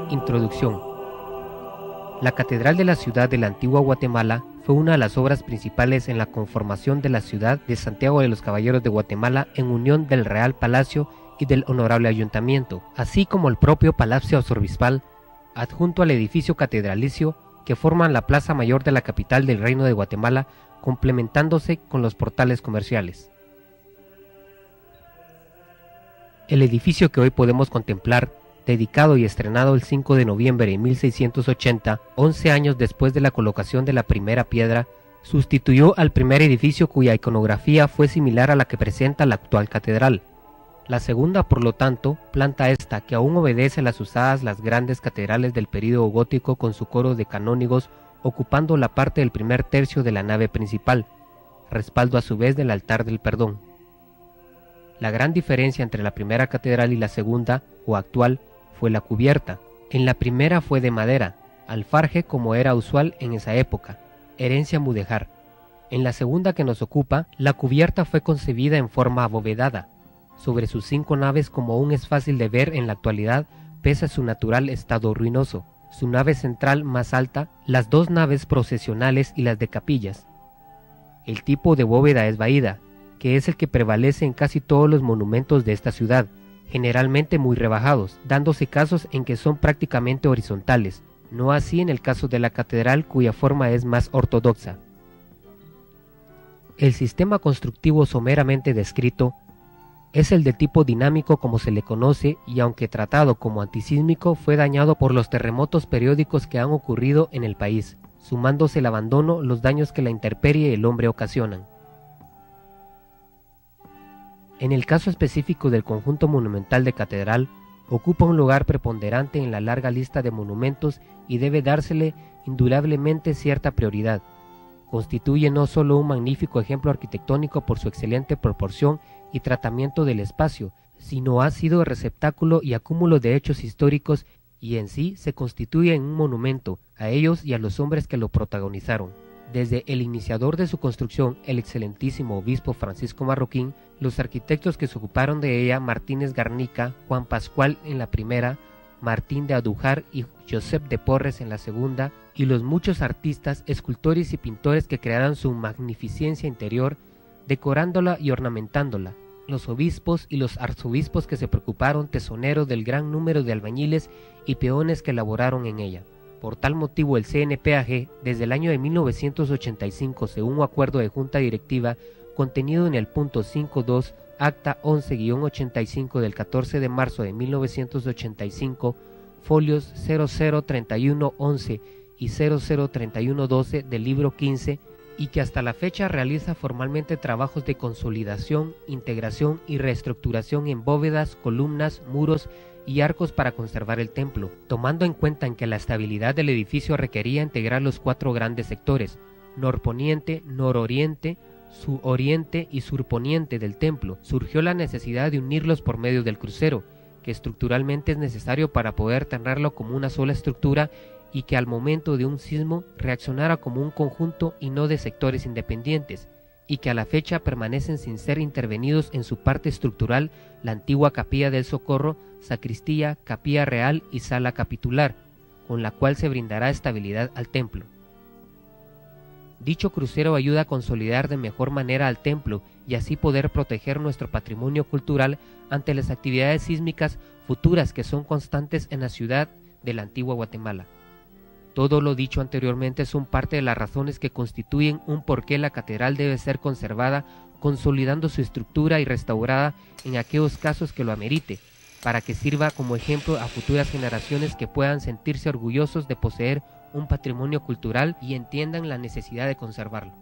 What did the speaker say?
Introducción. La Catedral de la ciudad de la antigua Guatemala fue una de las obras principales en la conformación de la ciudad de Santiago de los Caballeros de Guatemala en unión del Real Palacio y del Honorable Ayuntamiento, así como el propio Palacio Arzobispal, adjunto al edificio catedralicio que forman la plaza mayor de la capital del Reino de Guatemala, complementándose con los portales comerciales. El edificio que hoy podemos contemplar, dedicado y estrenado el 5 de noviembre de 1680, 11 años después de la colocación de la primera piedra, sustituyó al primer edificio cuya iconografía fue similar a la que presenta la actual catedral. La segunda, por lo tanto, planta esta que aún obedece a las usadas las grandes catedrales del período gótico con su coro de canónigos ocupando la parte del primer tercio de la nave principal, respaldo a su vez del altar del perdón. La gran diferencia entre la primera catedral y la segunda, o actual, fue la cubierta. En la primera fue de madera, alfarje como era usual en esa época, herencia mudéjar. En la segunda que nos ocupa, la cubierta fue concebida en forma abovedada. Sobre sus 5 naves, como aún es fácil de ver en la actualidad, pese a su natural estado ruinoso. Su nave central más alta, las 2 naves procesionales y las de capillas. El tipo de bóveda es vaída, que es el que prevalece en casi todos los monumentos de esta ciudad, generalmente muy rebajados, dándose casos en que son prácticamente horizontales, no así en el caso de la catedral cuya forma es más ortodoxa. El sistema constructivo someramente descrito es el de tipo dinámico como se le conoce y aunque tratado como antisísmico fue dañado por los terremotos periódicos que han ocurrido en el país, sumándose el abandono los daños que la intemperie y el hombre ocasionan. En el caso específico del conjunto monumental de catedral, ocupa un lugar preponderante en la larga lista de monumentos y debe dársele indudablemente cierta prioridad. Constituye no solo un magnífico ejemplo arquitectónico por su excelente proporción y tratamiento del espacio, sino ha sido receptáculo y acúmulo de hechos históricos y en sí se constituye en un monumento a ellos y a los hombres que lo protagonizaron. Desde el iniciador de su construcción, el excelentísimo obispo Francisco Marroquín, los arquitectos que se ocuparon de ella, Martínez Garnica, Juan Pascual en la primera, Martín de Adújar y Josep de Porres en la segunda, y los muchos artistas, escultores y pintores que crearon su magnificencia interior, decorándola y ornamentándola, los obispos y los arzobispos que se preocuparon tesoneros del gran número de albañiles y peones que laboraron en ella. Por tal motivo el CNPAG, desde el año de 1985, según un acuerdo de junta directiva contenido en el punto 5.2, acta 11-85 del 14 de marzo de 1985, folios 003111 y 003112 del libro 15, y que hasta la fecha realiza formalmente trabajos de consolidación, integración y reestructuración en bóvedas, columnas, muros y arcos para conservar el templo, tomando en cuenta en que la estabilidad del edificio requería integrar los 4 grandes sectores, norponiente, nororiente, suroriente y surponiente del templo. Surgió la necesidad de unirlos por medio del crucero, que estructuralmente es necesario para poder tenerlo como una sola estructura y que al momento de un sismo reaccionara como un conjunto y no de sectores independientes, y que a la fecha permanecen sin ser intervenidos en su parte estructural la antigua capilla del Socorro, sacristía, capilla real y sala capitular, con la cual se brindará estabilidad al templo. Dicho crucero ayuda a consolidar de mejor manera al templo y así poder proteger nuestro patrimonio cultural ante las actividades sísmicas futuras que son constantes en la ciudad de la antigua Guatemala. Todo lo dicho anteriormente son parte de las razones que constituyen un porqué la catedral debe ser conservada, consolidando su estructura y restaurada en aquellos casos que lo amerite, para que sirva como ejemplo a futuras generaciones que puedan sentirse orgullosos de poseer un patrimonio cultural y entiendan la necesidad de conservarlo.